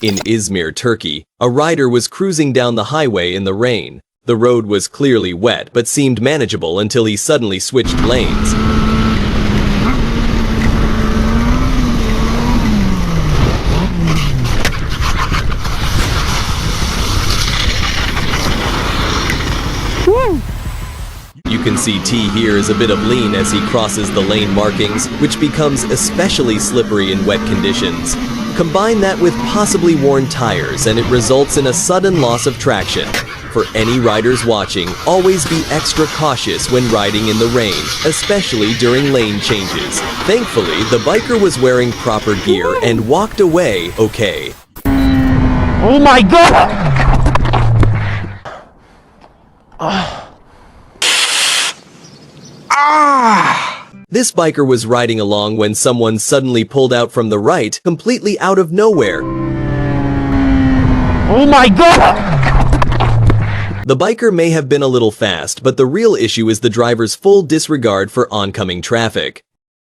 In Izmir, Turkey, a rider was cruising down the highway in the rain. The road was clearly wet but seemed manageable until he suddenly switched lanes. You can see T here is a bit of lean as he crosses the lane markings, which becomes especially slippery in wet conditions. Combine that with possibly worn tires and it results in a sudden loss of traction. For any riders watching, always be extra cautious when riding in the rain, especially during lane changes. Thankfully, the biker was wearing proper gear and walked away okay. Oh my God! This biker was riding along when someone suddenly pulled out from the right, completely out of nowhere. Oh my God! The biker may have been a little fast, but the real issue is the driver's full disregard for oncoming traffic.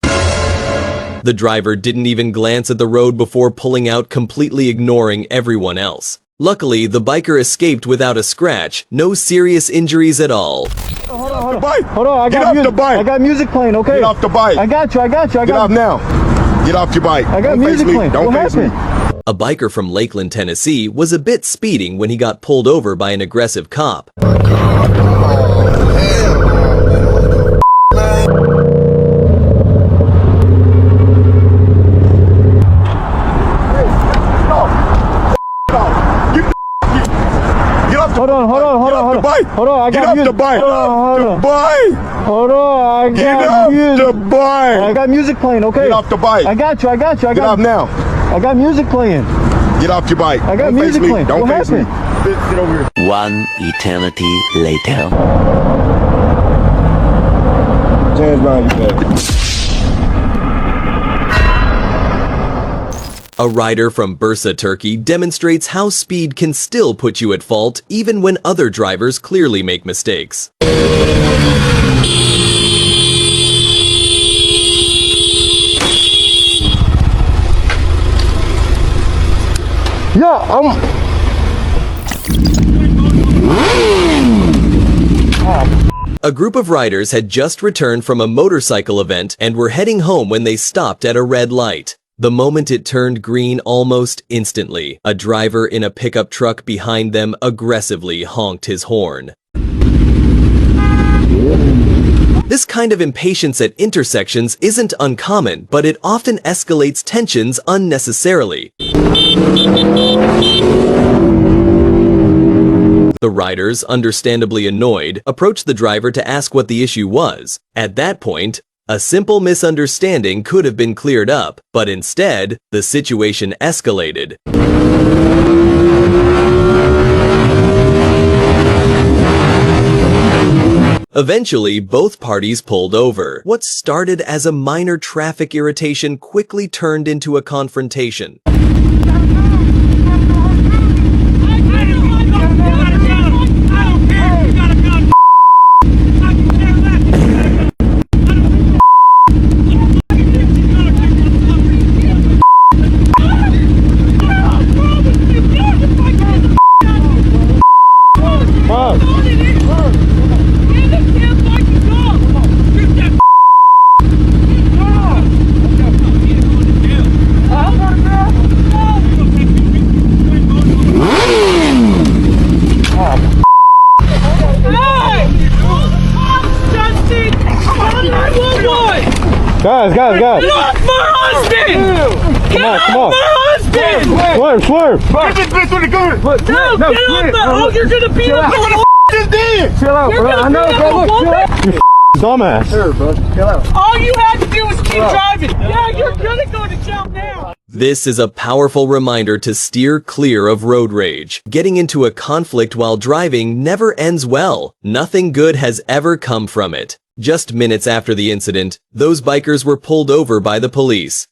The driver didn't even glance at the road before pulling out, completely ignoring everyone else. Luckily, the biker escaped without a scratch, no serious injuries at all. Hold on, hold on. Bike. Hold on, Get off the bike. I got music playing, okay? Get off the bike. I got you. Get off now. Get off your bike. I got music playing. Don't face me. A biker from Lakeland, Tennessee was a bit speeding when he got pulled over by an aggressive cop. Hold on. Hold on, I got music. Get off the bike. Hold on, Get off the bike. I got music playing, okay? Get off the bike. I got you. Get off now. I got music playing. Get off your bike. I got Don't music face me. playing. Don't What face me. happened? Get over here. One eternity later. Hands behind your back. A rider from Bursa, Turkey demonstrates how speed can still put you at fault even when other drivers clearly make mistakes. Yeah, A group of riders had just returned from a motorcycle event and were heading home when they stopped at a red light. The moment it turned green, almost instantly, a driver in a pickup truck behind them aggressively honked his horn. This kind of impatience at intersections isn't uncommon, but it often escalates tensions unnecessarily. The riders, understandably annoyed, approached the driver to ask what the issue was. At that point, a simple misunderstanding could have been cleared up, but instead, the situation escalated. Eventually, both parties pulled over. What started as a minor traffic irritation quickly turned into a confrontation. Guys. Get off my husband! Get off my husband! Swerve. Get this bitch with the gun. No, get off my... Oh, you're gonna beat up the... Just did. Chill out, You're bro. gonna I know, beat bro. up a Look, chill woman? out. You dumbass. Sure, bro. Chill out. All you had to do was keep driving. Yeah, you're gonna go to jail now. This is a powerful reminder to steer clear of road rage. Getting into a conflict while driving never ends well. Nothing good has ever come from it. Just minutes after the incident, those bikers were pulled over by the police.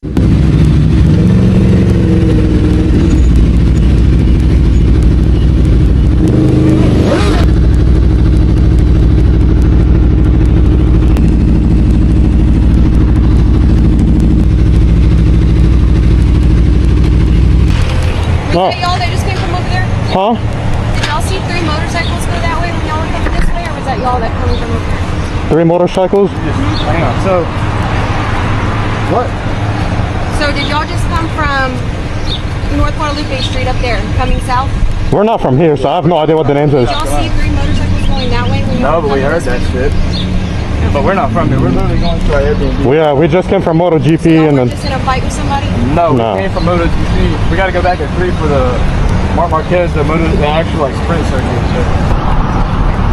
Oh. that y'all that just came from over there? Huh? Did y'all see 3 motorcycles go that way when y'all were coming this way, or was that y'all that coming from over there? 3 motorcycles? Hang on. So, what? So did y'all just come from North Guadalupe Street up there, coming south? We're not from here, so I have no idea what the names is. Did y'all see 3 motorcycles going that way when No, y'all but were we coming heard this that way? shit. But we're not from here. We're literally going to our Airbnb. We just came from MotoGP Y'all and were then just in a fight with somebody? No, No. we came from MotoGP. We got to go back at 3 for the Marc Marquez, the actual like sprint circuit. So.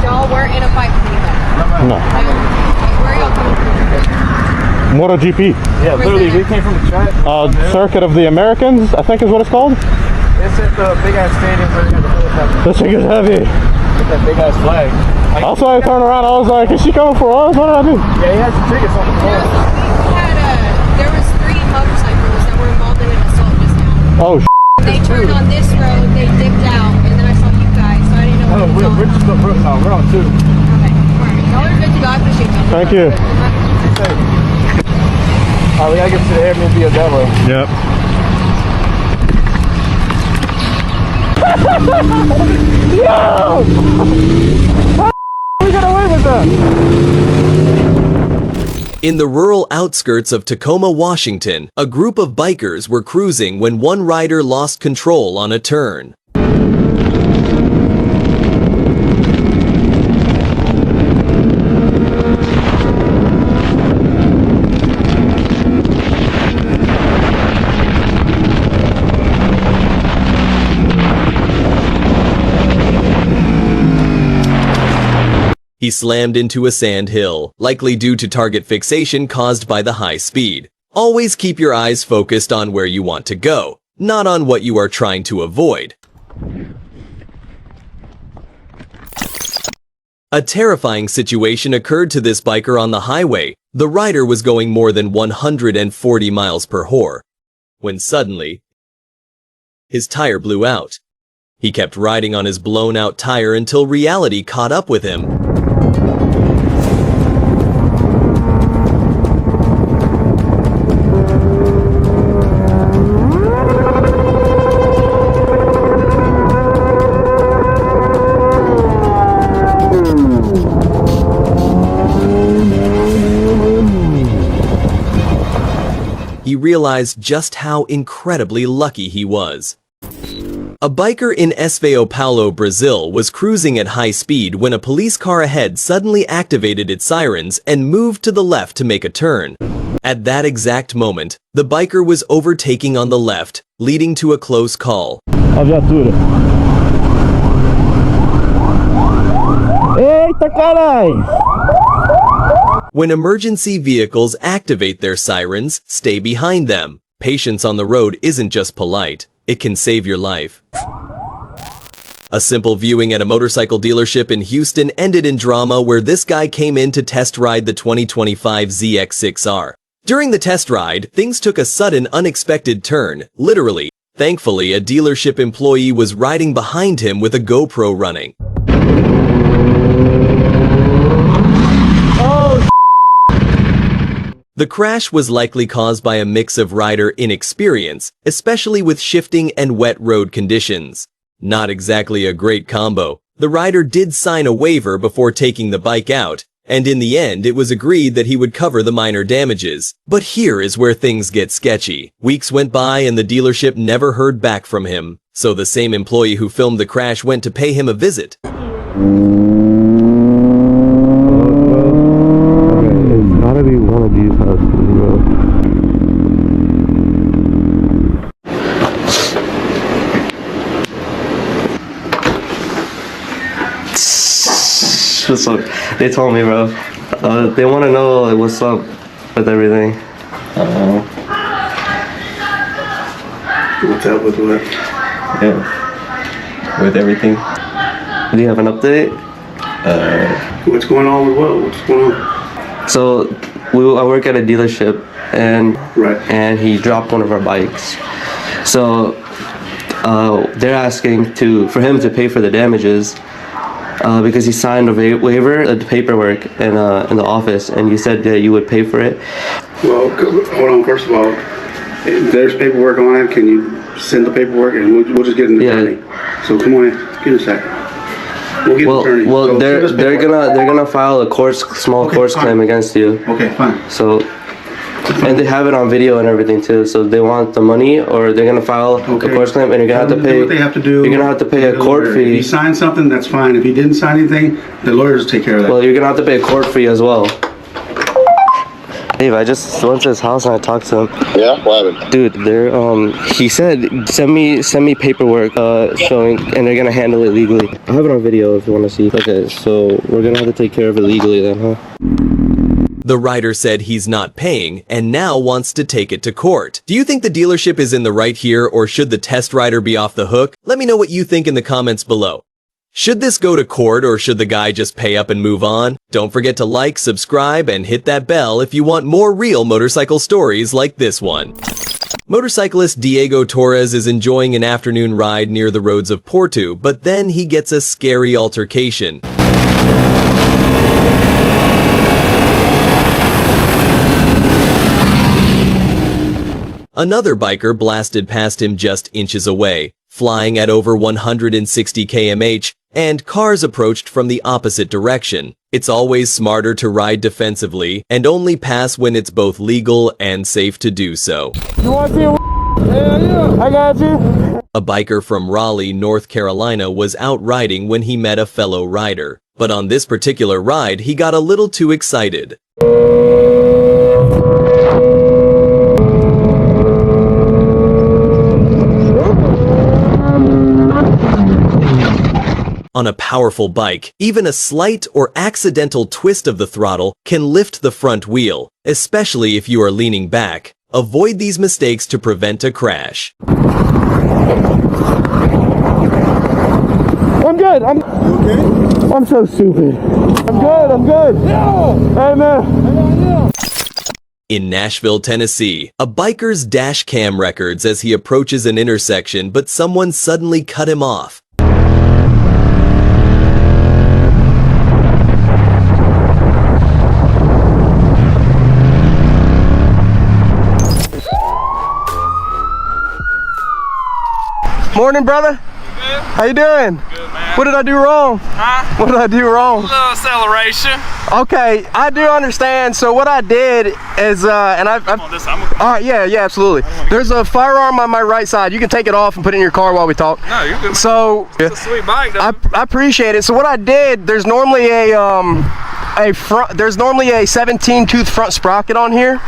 Y'all weren't in a fight with anybody? no. Where are y'all coming from? MotoGP. Yeah, literally, we came from the track. Circuit of the Americans, I think is what it's called. It's at the big ass stadium where they have the helicopter. This thing is heavy. With that big ass flag. That's why I turned around. I was like, is she coming for us? What did I do? Yeah, he had some tickets on the floor. There was 3 motorcycles that were involved in an assault just now. Oh, They turned on this road, they dipped out, and then I saw you guys, so I didn't know what was We're going just on. we're on 2. Okay, alright. Y'all are good to go. I appreciate you. Thank you. Alright, we gotta get to the Airbnb of that way. yep. We got away with that. In the rural outskirts of Tacoma, Washington, a group of bikers were cruising when one rider lost control on a turn. He slammed into a sand hill, likely due to target fixation caused by the high speed. Always keep your eyes focused on where you want to go, not on what you are trying to avoid. A terrifying situation occurred to this biker on the highway. The rider was going more than 140 miles per hour, when suddenly, his tire blew out. He kept riding on his blown-out tire until reality caught up with him. He realized just how incredibly lucky he was. A biker in São Paulo, Brazil was cruising at high speed when a police car ahead suddenly activated its sirens and moved to the left to make a turn. At that exact moment, the biker was overtaking on the left, leading to a close call. A viatura. Eita, carai! When emergency vehicles activate their sirens, stay behind them. Patience on the road isn't just polite, it can save your life. A simple viewing at a motorcycle dealership in Houston ended in drama where this guy came in to test ride the 2025 ZX6R. During the test ride, things took a sudden, unexpected turn, literally. Thankfully, a dealership employee was riding behind him with a GoPro running. The crash was likely caused by a mix of rider inexperience, especially with shifting and wet road conditions. Not exactly a great combo. The rider did sign a waiver before taking the bike out, and in the end it was agreed that he would cover the minor damages. But here is where things get sketchy. Weeks went by and the dealership never heard back from him, so the same employee who filmed the crash went to pay him a visit. Gotta be one of these houses, bro. What's up? They told me, bro. They want to know like what's up with everything. What's up with what? Yeah. With everything. Do you have an update? What's going on with what? What's going on? So, I work at a dealership, and Right. and he dropped one of our bikes. So, they're asking for him to pay for the damages because he signed a waiver, the paperwork in the office, and you said that you would pay for it. Well, hold on. First of all, If there's paperwork on it, can you send the paperwork and we'll just get an attorney. So come on in, give us a second. We'll get an attorney. Well, So they're gonna file a small course claim against you. Okay, fine. So, and they have it on video and everything too. So they want the money, or they're gonna file a course claim, and you're gonna have to pay. What they have to do. You're gonna have to pay a court If fee. he signed something, that's fine. If he didn't sign anything, the lawyers will take care of that. Well, you're gonna have to pay a court fee as well. Dave, I just went to his house and I talked to him. Yeah, what happened? Dude, he said send me paperwork showing, and they're gonna handle it legally. I have it on video if you want to see. Okay, so we're gonna have to take care of it legally then, huh? The rider said he's not paying and now wants to take it to court. Do you think the dealership is in the right here, or should the test rider be off the hook? Let me know what you think in the comments below. Should this go to court, or should the guy just pay up and move on? Don't forget to like, subscribe, and hit that bell if you want more real motorcycle stories like this one. Motorcyclist Diego Torres is enjoying an afternoon ride near the roads of Porto, but then he gets a scary altercation. Another biker blasted past him just inches away, flying at over 160 km/h, and cars approached from the opposite direction. It's always smarter to ride defensively and only pass when it's both legal and safe to do so. You want to see? Yeah, I got you. A biker from Raleigh, North Carolina was out riding when he met a fellow rider. But on this particular ride, he got a little too excited. On a powerful bike, even a slight or accidental twist of the throttle can lift the front wheel, especially if you are leaning back. Avoid these mistakes to prevent a crash. I'm good. I'm so stupid. I'm good. Hey, man. In Nashville, Tennessee, a biker's dash cam records as he approaches an intersection, but someone suddenly cut him off. Morning, brother. How you doing? Good, man. What did I do wrong? Huh? What did I do wrong? A little acceleration. Okay, I do understand. So what I did is, and I've On this, I'm okay. all right, yeah, absolutely. There's a firearm on my right side. You can take it off and put it in your car while we talk. No, you're good, man. So It's a sweet bike, though. I appreciate it. So what I did, there's normally there's normally a 17 tooth front sprocket on here,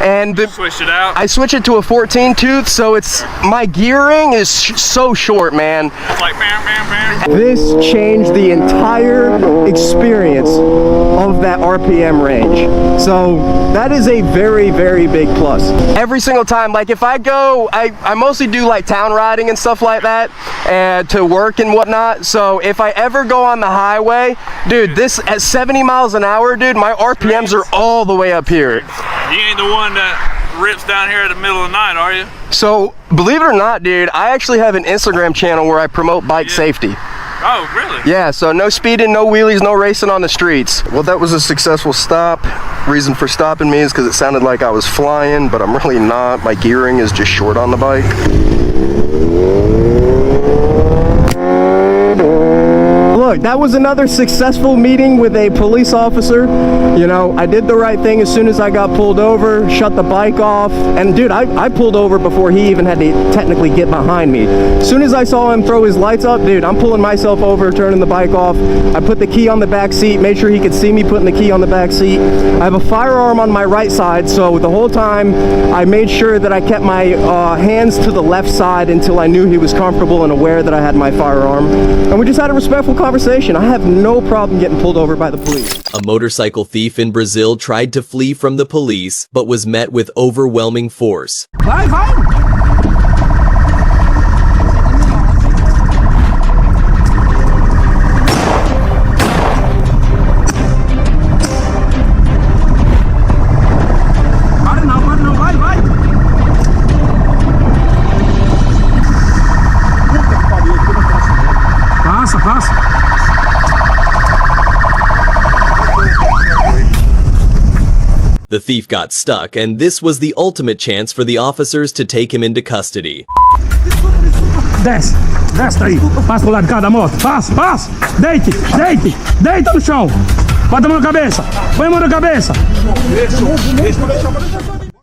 and Switch it out. I switch it to a 14 tooth, so it's my gearing is so short, man. It's like bam, bam, bam. This changed the entire experience of that RPM range. So that is a very, very big plus. Every single time, like if I go, I mostly do like town riding and stuff like that, and to work and whatnot. So if I ever go on the highway, dude, this at 70 miles an hour, dude, my RPMs are all the way up here. You ain't the one that rips down here at the middle of the night, are you? So believe it or not, dude, I actually have an Instagram channel where I promote bike safety. Oh, really? Yeah, so no speeding, no wheelies, no racing on the streets. Well, that was a successful stop. Reason for stopping me is because it sounded like I was flying, but I'm really not. My gearing is just short on the bike. Look, that was another successful meeting with a police officer. You know, I did the right thing as soon as I got pulled over, shut the bike off, and dude, I pulled over before he even had to technically get behind me. As soon as I saw him throw his lights up, dude, I'm pulling myself over, turning the bike off. I put the key on the back seat, made sure he could see me putting the key on the back seat. I have a firearm on my right side, so the whole time I made sure that I kept my hands to the left side until I knew he was comfortable and aware that I had my firearm. And we just had a respectful conversation. I have no problem getting pulled over by the police. A motorcycle thief in Brazil tried to flee from the police, but was met with overwhelming force. Vai, vai. The thief got stuck, and this was the ultimate chance for the officers to take him into custody. Desce daí. Passa pro lado de cada moto. Passa. Deita no chão. Bota a mão na cabeça. Põe a mão na cabeça.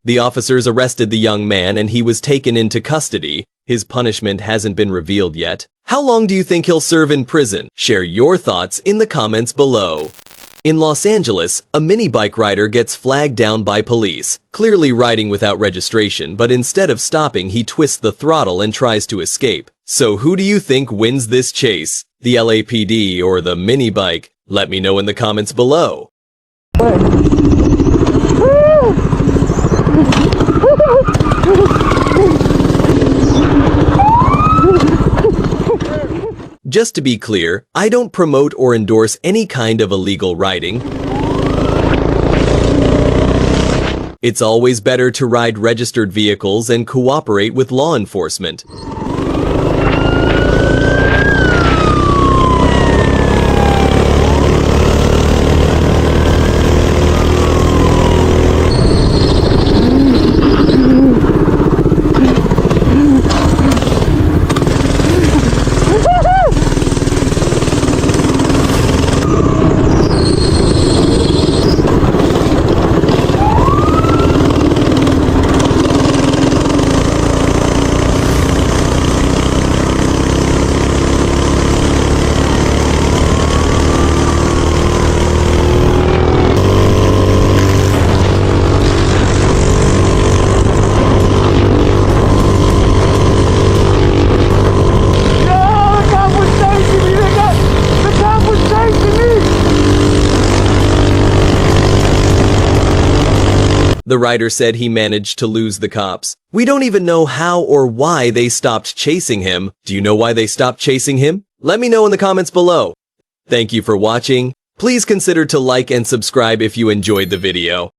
The officers arrested the young man and he was taken into custody. His punishment hasn't been revealed yet. How long do you think he'll serve in prison? Share your thoughts in the comments below. In Los Angeles, a mini bike rider gets flagged down by police, clearly riding without registration, but instead of stopping, he twists the throttle and tries to escape. So who do you think wins this chase? The LAPD or the mini bike? Let me know in the comments below. Just to be clear, I don't promote or endorse any kind of illegal riding. It's always better to ride registered vehicles and cooperate with law enforcement. The rider said he managed to lose the cops. We don't even know how or why they stopped chasing him. Do you know why they stopped chasing him? Let me know in the comments below. Thank you for watching. Please consider to like and subscribe if you enjoyed the video.